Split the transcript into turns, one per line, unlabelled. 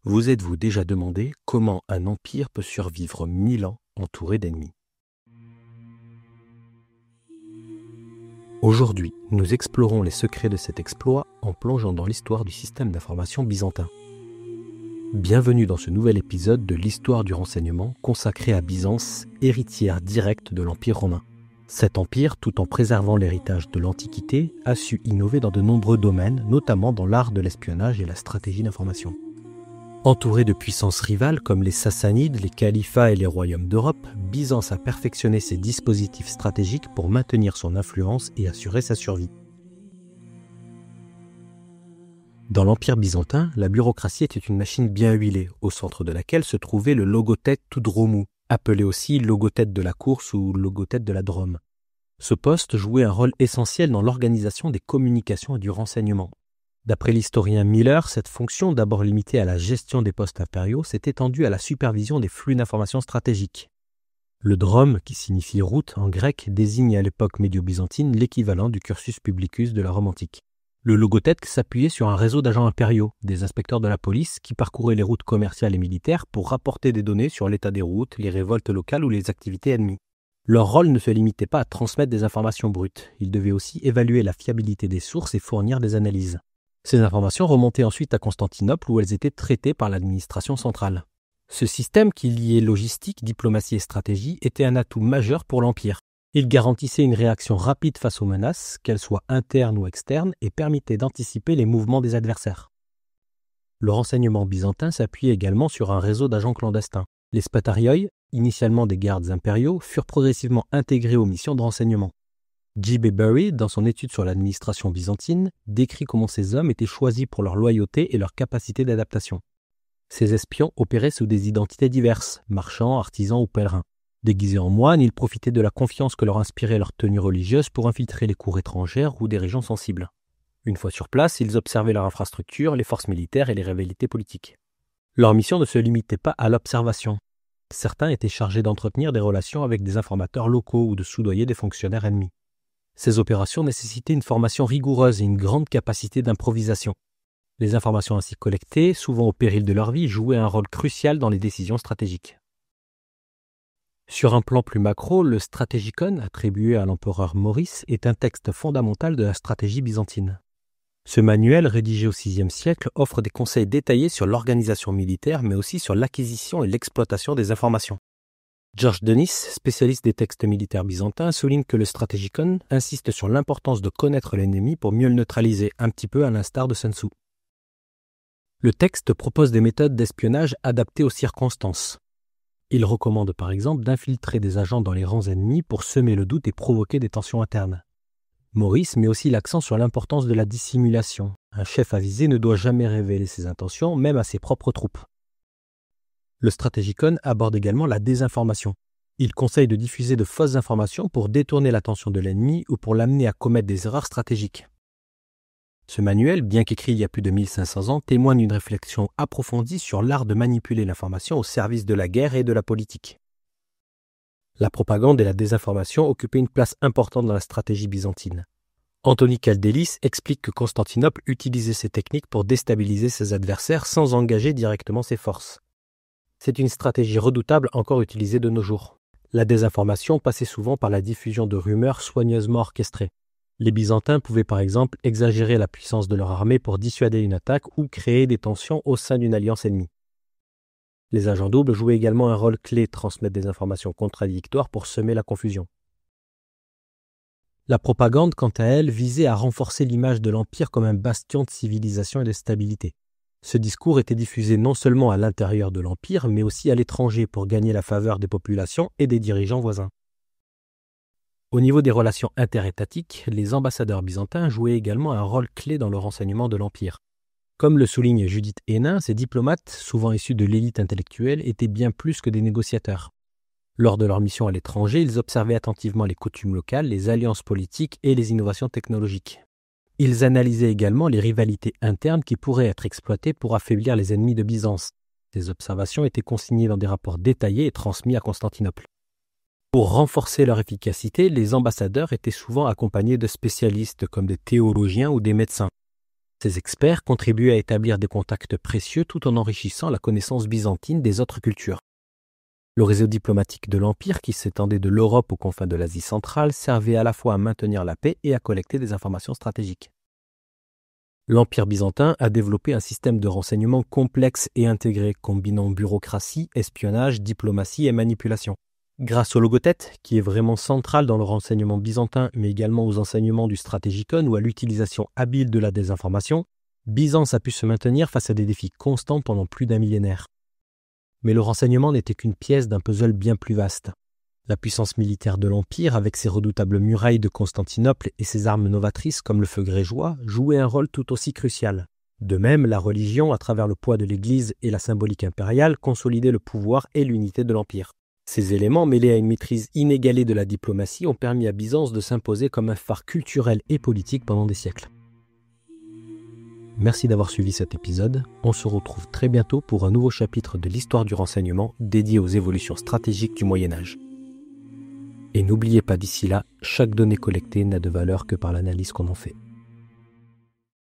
Vous êtes-vous déjà demandé comment un empire peut survivre 1000 ans entouré d'ennemis? Aujourd'hui, nous explorons les secrets de cet exploit en plongeant dans l'histoire du système d'information byzantin. Bienvenue dans ce nouvel épisode de l'histoire du renseignement consacré à Byzance, héritière directe de l'Empire romain. Cet empire, tout en préservant l'héritage de l'Antiquité, a su innover dans de nombreux domaines, notamment dans l'art de l'espionnage et la stratégie d'information. Entouré de puissances rivales comme les Sassanides, les califats et les royaumes d'Europe, Byzance a perfectionné ses dispositifs stratégiques pour maintenir son influence et assurer sa survie. Dans l'Empire byzantin, la bureaucratie était une machine bien huilée, au centre de laquelle se trouvait le logotète Tudromu, appelé aussi logotète de la course ou logotète de la Drôme. Ce poste jouait un rôle essentiel dans l'organisation des communications et du renseignement. D'après l'historien Miller, cette fonction, d'abord limitée à la gestion des postes impériaux, s'est étendue à la supervision des flux d'informations stratégiques. Le drome, qui signifie route en grec, désigne à l'époque médio-byzantine l'équivalent du cursus publicus de la Rome antique. Le logotète s'appuyait sur un réseau d'agents impériaux, des inspecteurs de la police, qui parcouraient les routes commerciales et militaires pour rapporter des données sur l'état des routes, les révoltes locales ou les activités ennemies. Leur rôle ne se limitait pas à transmettre des informations brutes, ils devaient aussi évaluer la fiabilité des sources et fournir des analyses. Ces informations remontaient ensuite à Constantinople où elles étaient traitées par l'administration centrale. Ce système qui liait logistique, diplomatie et stratégie était un atout majeur pour l'Empire. Il garantissait une réaction rapide face aux menaces, qu'elles soient internes ou externes, et permettait d'anticiper les mouvements des adversaires. Le renseignement byzantin s'appuyait également sur un réseau d'agents clandestins. Les spatarioi, initialement des gardes impériaux, furent progressivement intégrés aux missions de renseignement. J.B. Bury, dans son étude sur l'administration byzantine, décrit comment ces hommes étaient choisis pour leur loyauté et leur capacité d'adaptation. Ces espions opéraient sous des identités diverses, marchands, artisans ou pèlerins. Déguisés en moines, ils profitaient de la confiance que leur inspirait leur tenue religieuse pour infiltrer les cours étrangères ou des régions sensibles. Une fois sur place, ils observaient leur infrastructure, les forces militaires et les rivalités politiques. Leur mission ne se limitait pas à l'observation. Certains étaient chargés d'entretenir des relations avec des informateurs locaux ou de soudoyer des fonctionnaires ennemis. Ces opérations nécessitaient une formation rigoureuse et une grande capacité d'improvisation. Les informations ainsi collectées, souvent au péril de leur vie, jouaient un rôle crucial dans les décisions stratégiques. Sur un plan plus macro, le Strategikon, attribué à l'empereur Maurice, est un texte fondamental de la stratégie byzantine. Ce manuel, rédigé au VIe siècle, offre des conseils détaillés sur l'organisation militaire, mais aussi sur l'acquisition et l'exploitation des informations. George Dennis, spécialiste des textes militaires byzantins, souligne que le Strategikon insiste sur l'importance de connaître l'ennemi pour mieux le neutraliser, un petit peu à l'instar de Sun Tzu. Le texte propose des méthodes d'espionnage adaptées aux circonstances. Il recommande par exemple d'infiltrer des agents dans les rangs ennemis pour semer le doute et provoquer des tensions internes. Maurice met aussi l'accent sur l'importance de la dissimulation. Un chef avisé ne doit jamais révéler ses intentions, même à ses propres troupes. Le Strategikon aborde également la désinformation. Il conseille de diffuser de fausses informations pour détourner l'attention de l'ennemi ou pour l'amener à commettre des erreurs stratégiques. Ce manuel, bien qu'écrit il y a plus de 1500 ans, témoigne d'une réflexion approfondie sur l'art de manipuler l'information au service de la guerre et de la politique. La propagande et la désinformation occupaient une place importante dans la stratégie byzantine. Anthony Kaldelis explique que Constantinople utilisait ces techniques pour déstabiliser ses adversaires sans engager directement ses forces. C'est une stratégie redoutable encore utilisée de nos jours. La désinformation passait souvent par la diffusion de rumeurs soigneusement orchestrées. Les Byzantins pouvaient par exemple exagérer la puissance de leur armée pour dissuader une attaque ou créer des tensions au sein d'une alliance ennemie. Les agents doubles jouaient également un rôle clé, transmettre des informations contradictoires pour semer la confusion. La propagande, quant à elle, visait à renforcer l'image de l'Empire comme un bastion de civilisation et de stabilité. Ce discours était diffusé non seulement à l'intérieur de l'Empire, mais aussi à l'étranger pour gagner la faveur des populations et des dirigeants voisins. Au niveau des relations interétatiques, les ambassadeurs byzantins jouaient également un rôle clé dans le renseignement de l'Empire. Comme le souligne Judith Hénin, ces diplomates, souvent issus de l'élite intellectuelle, étaient bien plus que des négociateurs. Lors de leur mission à l'étranger, ils observaient attentivement les coutumes locales, les alliances politiques et les innovations technologiques. Ils analysaient également les rivalités internes qui pourraient être exploitées pour affaiblir les ennemis de Byzance. Ces observations étaient consignées dans des rapports détaillés et transmis à Constantinople. Pour renforcer leur efficacité, les ambassadeurs étaient souvent accompagnés de spécialistes comme des théologiens ou des médecins. Ces experts contribuaient à établir des contacts précieux tout en enrichissant la connaissance byzantine des autres cultures. Le réseau diplomatique de l'Empire, qui s'étendait de l'Europe aux confins de l'Asie centrale, servait à la fois à maintenir la paix et à collecter des informations stratégiques. L'Empire byzantin a développé un système de renseignement complexe et intégré, combinant bureaucratie, espionnage, diplomatie et manipulation. Grâce au logotète, qui est vraiment central dans le renseignement byzantin, mais également aux enseignements du stratégikon ou à l'utilisation habile de la désinformation, Byzance a pu se maintenir face à des défis constants pendant plus d'un millénaire. Mais le renseignement n'était qu'une pièce d'un puzzle bien plus vaste. La puissance militaire de l'Empire, avec ses redoutables murailles de Constantinople et ses armes novatrices comme le feu grégeois, jouait un rôle tout aussi crucial. De même, la religion, à travers le poids de l'Église et la symbolique impériale, consolidait le pouvoir et l'unité de l'Empire. Ces éléments, mêlés à une maîtrise inégalée de la diplomatie, ont permis à Byzance de s'imposer comme un phare culturel et politique pendant des siècles. Merci d'avoir suivi cet épisode. On se retrouve très bientôt pour un nouveau chapitre de l'histoire du renseignement dédié aux évolutions stratégiques du Moyen-Âge. Et n'oubliez pas d'ici là, chaque donnée collectée n'a de valeur que par l'analyse qu'on en fait.